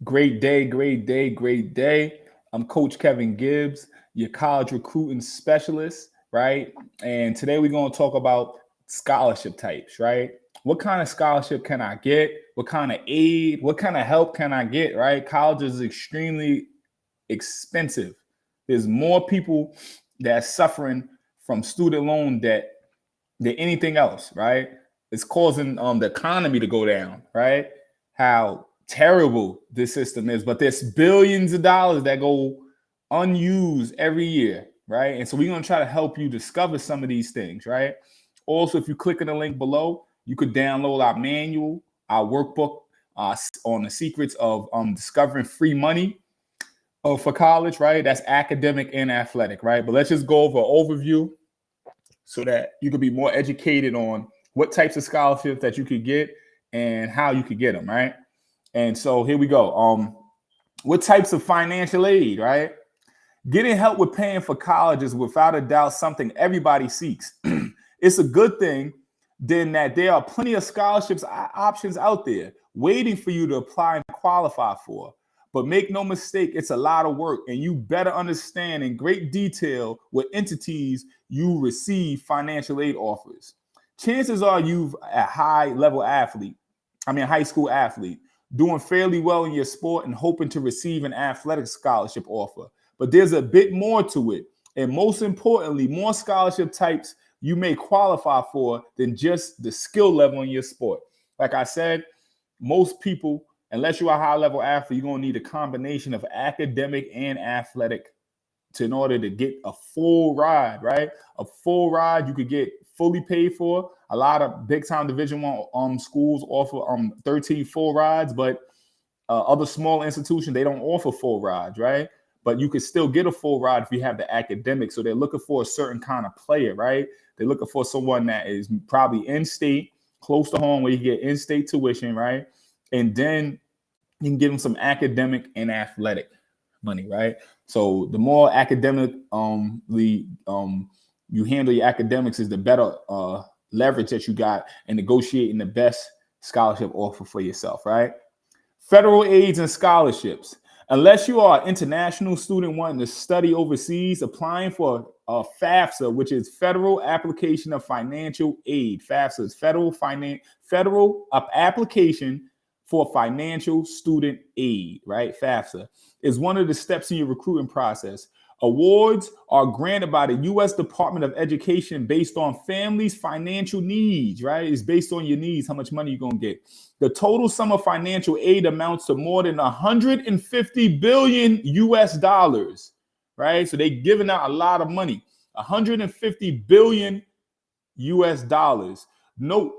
Great day, great day, great day. I'm Coach Kevin Gibbs, your college recruiting specialist, right? And today we're going to talk about scholarship types, right? What kind of scholarship can I get? What kind of aid? What kind of help can I get, right? College is extremely expensive. There's more people that's suffering from student loan debt than anything else, right? It's causing the economy to go down, right? How terrible this system is, but there's billions of dollars that go unused every year, right? And so we're gonna try to help you discover some of these things, right? Also, if you click on the link below, you could download our manual, our workbook on the secrets of discovering free money for college, right? That's academic and athletic, right? But let's just go over an overview so that you could be more educated on what types of scholarships that you could get and how you could get them, right? And so here we go. What types of financial aid, right? Getting help with paying for college is without a doubt something everybody seeks. It's a good thing then that there are plenty of scholarships options out there waiting for you to apply and qualify for. But make no mistake, it's a lot of work, and you better understand in great detail what entities you receive financial aid offers. Chances are you've a high school athlete, doing fairly well in your sport and hoping to receive an athletic scholarship offer. But there's a bit more to it. And most importantly, more scholarship types you may qualify for than just the skill level in your sport. Like I said, most people, unless you're a high level athlete, you're going to need a combination of academic and athletic in order to get a full ride, right? A full ride you could get fully paid for. A lot of big time Division One schools offer 13 full rides, but other small institutions, they don't offer full rides, right? But you could still get a full ride if you have the academics. So they're looking for a certain kind of player, right? They're looking for someone that is probably in-state, close to home, where you get in-state tuition, right? And then you can give them some academic and athletic money, right? So the more academic you handle your academics, is the better leverage that you got in negotiating the best scholarship offer for yourself, right? Federal aids and scholarships. Unless you are an international student wanting to study overseas, applying for a FAFSA, which is Federal Application of Financial Aid. FAFSA is Federal Application for Financial Student Aid, right? FAFSA is one of the steps in your recruiting process. Awards are granted by the U.S. Department of Education based on families' financial needs, right? It's based on your needs, how much money you're going to get. The total sum of financial aid amounts to more than 150 billion US dollars, right? So they're giving out a lot of money, 150 billion US dollars. Note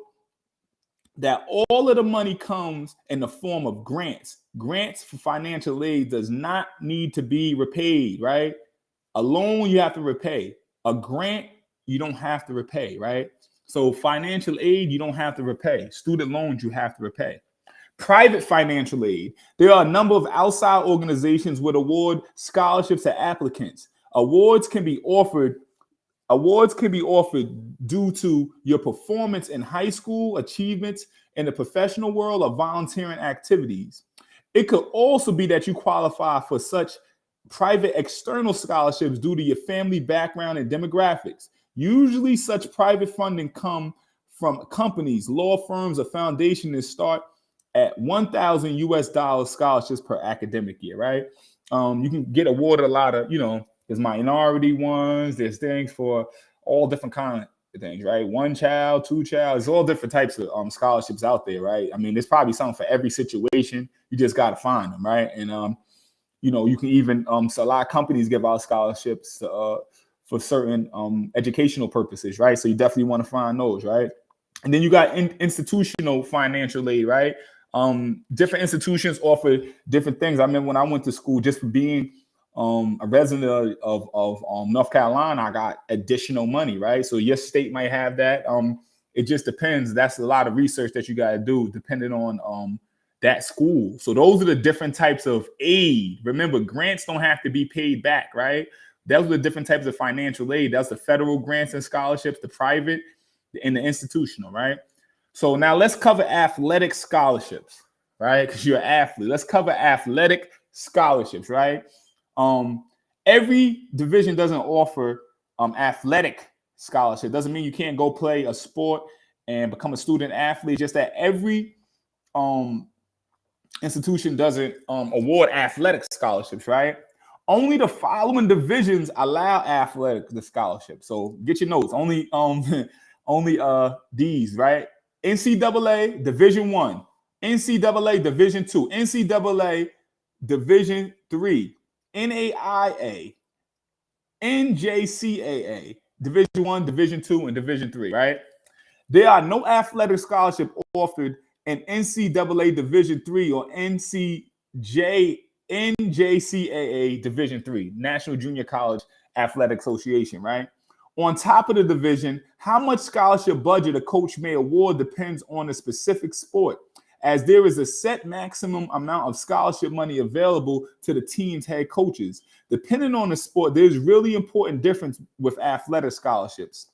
that all of the money comes in the form of grants. Grants for financial aid does not need to be repaid, right? A loan you have to repay. A grant you don't have to repay, right? So financial aid you don't have to repay. Student loans you have to repay. Private financial aid. There are a number of outside organizations that award scholarships to applicants. Awards can be offered due to your performance in high school, achievements in the professional world, or volunteering activities. It could also be that you qualify for such private external scholarships due to your family background and demographics. Usually such private funding come from companies, law firms, or foundations that start at 1,000 US dollars scholarships per academic year, right? You can get awarded a lot of, there's minority ones, there's things for all different kinds of things, right? One child, two child, there's all different types of scholarships out there, right? I mean, there's probably something for every situation. You just got to find them, right? And, you can even, so a lot of companies give out scholarships for certain educational purposes, right? So you definitely want to find those, right? And then you got institutional financial aid, right? Different institutions offer different things. I remember when I went to school, just for being a resident of North Carolina, I got additional money, right? So your state might have that. It just depends. That's a lot of research that you got to do depending on that school. So those are the different types of aid. Remember, grants don't have to be paid back, right? Those are the different types of financial aid. That's the federal grants and scholarships, the private, and the institutional, right? So now let's cover athletic scholarships. right? Because you're an athlete. Let's cover athletic scholarships, right? Every division doesn't offer athletic scholarship. Doesn't mean you can't go play a sport and become a student athlete. Just that every um, institution doesn't award athletic scholarships, right? Only the following divisions allow athletic the scholarship. So get your notes. Only only these, right? NCAA Division One, NCAA Division Two, NCAA Division Three, NAIA, NJCAA, Division One, Division Two, and Division Three, right? There are no athletic scholarship offered in NCAA Division Three or NJCAA Division Three, National Junior College Athletic Association, right? On top of the division, how much scholarship budget a coach may award depends on the specific sport, as there is a set maximum amount of scholarship money available to the team's head coaches. Depending on the sport, there's really important difference with athletic scholarships.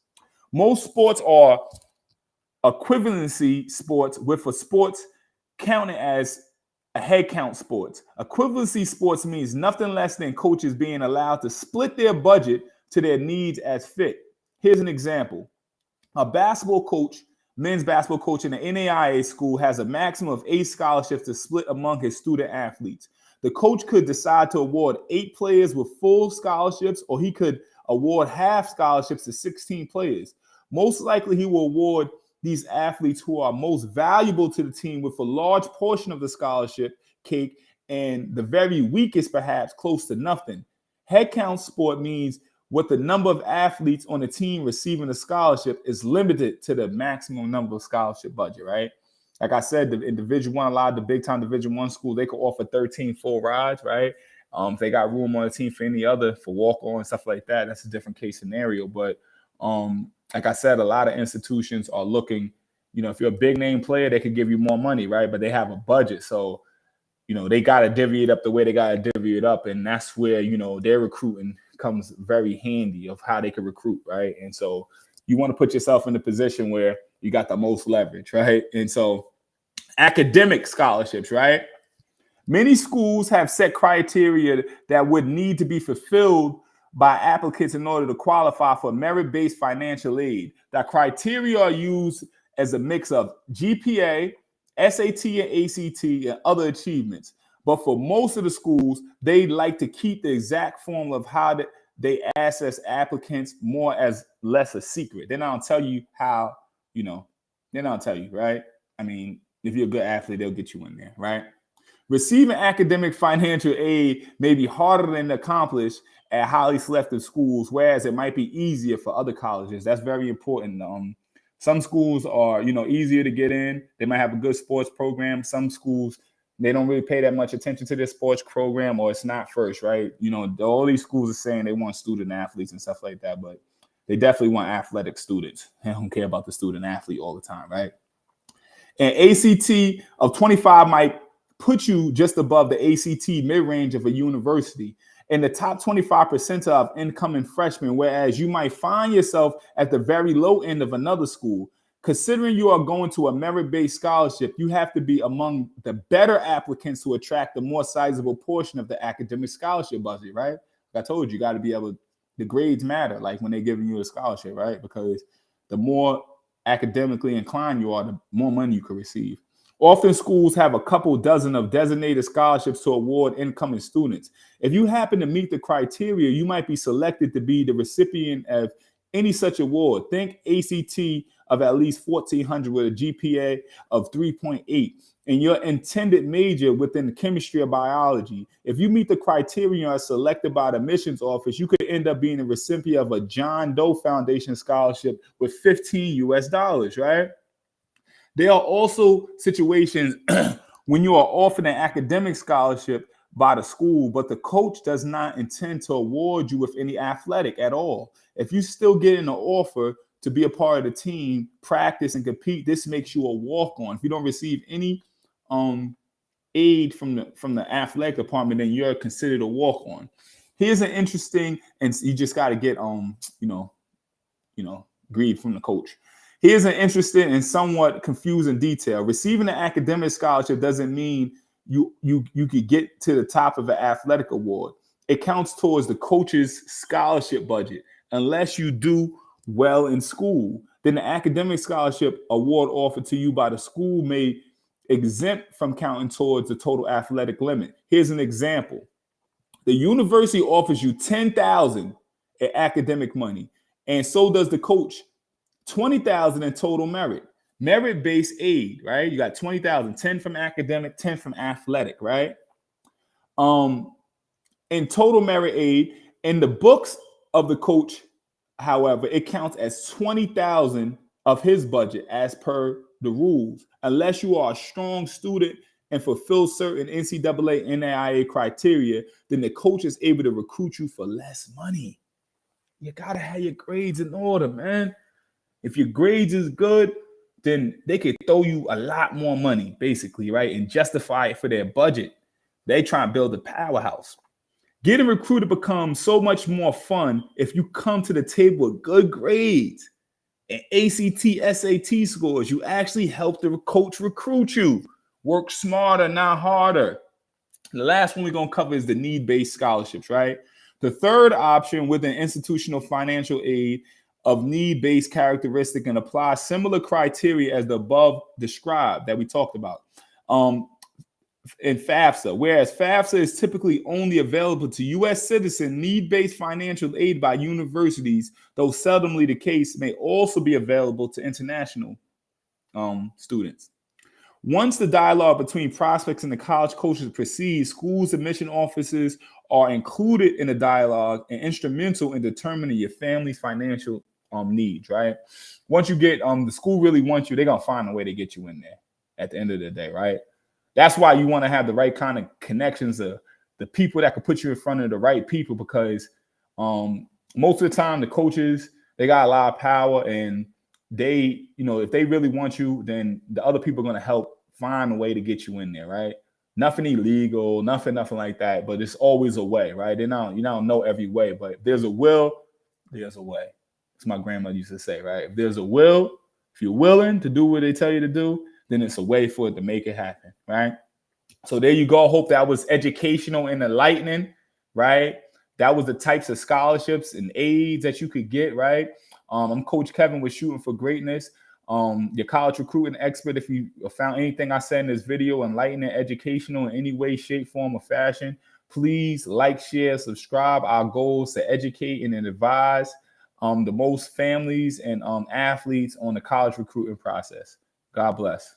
Most sports are equivalency sports, with a sports counted as a head count sports. Equivalency sports means nothing less than coaches being allowed to split their budget to their needs as fit. Here's an example. A basketball coach, men's basketball coach in the NAIA school, has a maximum of 8 scholarships to split among his student athletes. The coach could decide to award 8 players with full scholarships, or he could award half scholarships to 16 players. Most likely, he will award these athletes who are most valuable to the team with a large portion of the scholarship cake, and the very weakest perhaps close to nothing. Headcount sport means what the number of athletes on the team receiving a scholarship is limited to the maximum number of scholarship budget, right? Like I said, in Division One, a lot of the big time Division One schools, they could offer 13 full rides, right? If they got room on the team for any other, for walk-on and stuff like that, that's a different case scenario. But like I said, a lot of institutions are looking, if you're a big name player, they could give you more money, right? But they have a budget. So, they got to divvy it up the way they got to divvy it up. And that's where, their recruiting comes very handy of how they can recruit, right? And so you want to put yourself in a position where you got the most leverage, right? And so academic scholarships, right? Many schools have set criteria that would need to be fulfilled by applicants in order to qualify for merit-based financial aid. The criteria are used as a mix of GPA, SAT and ACT, and other achievements. But for most of the schools, they like to keep the exact formula of how they assess applicants more as less a secret. They don't tell you how, they don't tell you, right? I mean, if you're a good athlete, they'll get you in there, right? Receiving academic financial aid may be harder than accomplished at highly selective schools, whereas it might be easier for other colleges. That's very important. Some schools are, easier to get in. They might have a good sports program. Some schools, they don't really pay that much attention to their sports program, or it's not first, right? All these schools are saying they want student athletes and stuff like that, but they definitely want athletic students. They don't care about the student athlete all the time, right? An ACT of 25 might put you just above the ACT mid-range of a university in the top 25 percentile of incoming freshmen, whereas you might find yourself at the very low end of another school. Considering you are going to a merit-based scholarship, you have to be among the better applicants to attract a more sizable portion of the academic scholarship budget, right? Like I told you, got to be able, the grades matter, like when they're giving you a scholarship, right? Because the more academically inclined you are, the more money you can receive. Often schools have a couple dozen of designated scholarships to award incoming students. If you happen to meet the criteria, you might be selected to be the recipient of any such award. Think ACT of at least 1,400 with a GPA of 3.8 and your intended major within chemistry or biology. If you meet the criteria and are selected by the admissions office, you could end up being a recipient of a John Doe Foundation scholarship with $15 US, right? There are also situations when you are offered an academic scholarship by the school, but the coach does not intend to award you with any athletic at all. If you still get an offer to be a part of the team, practice and compete, this makes you a walk-on. If you don't receive any aid from the athletic department, then you're considered a walk-on. Here's an interesting, and you just got to get greed from the coach. Here's an interesting and somewhat confusing detail. Receiving an academic scholarship doesn't mean you could get to the top of an athletic award. It counts towards the coach's scholarship budget. Unless you do well in school, then the academic scholarship award offered to you by the school may exempt from counting towards the total athletic limit. Here's an example. The university offers you $10,000 in academic money, and so does the coach, $20,000 in total merit. Merit-based aid, right? You got 20,000, 10 from academic, 10 from athletic, right? In total merit aid, in the books of the coach, however, it counts as 20,000 of his budget as per the rules, unless you are a strong student and fulfill certain NCAA NAIA criteria, then the coach is able to recruit you for less money. You gotta have your grades in order, man. If your grades is good, then they could throw you a lot more money, basically, right? And justify it for their budget. They try and build a powerhouse. Getting recruited becomes so much more fun if you come to the table with good grades and ACT, SAT scores. You actually help the coach recruit you. Work smarter, not harder. The last one we're going to cover is the need-based scholarships, right? The third option within institutional financial aid of need-based characteristic and apply similar criteria as the above described that we talked about. In FAFSA, whereas FAFSA is typically only available to U.S. citizen, need-based financial aid by universities, though seldomly the case, may also be available to international students. Once the dialogue between prospects and the college coaches proceeds, schools admission officers are included in the dialogue and instrumental in determining your family's financial needs, right? Once you get the school really wants you, they're going to find a way to get you in there at the end of the day, right? That's why you want to have the right kind of connections, the people that can put you in front of the right people, because most of the time the coaches, they got a lot of power, and they, if they really want you, then the other people are going to help find a way to get you in there, right? Nothing illegal, nothing like that, but it's always a way, right? You don't know every way, but if there's a will, there's a way. That's my grandmother used to say, right? If there's a will, if you're willing to do what they tell you to do, then it's a way for it to make it happen, right? So there you go. Hope that was educational and enlightening, right? That was the types of scholarships and aids that you could get, right? I'm Coach Kevin with Shooting for Greatness, your college recruiting expert. If you found anything I said in this video enlightening, educational in any way, shape, form, or fashion, please like, share, subscribe. Our goal is to educate and advise the most families and athletes on the college recruiting process. God bless.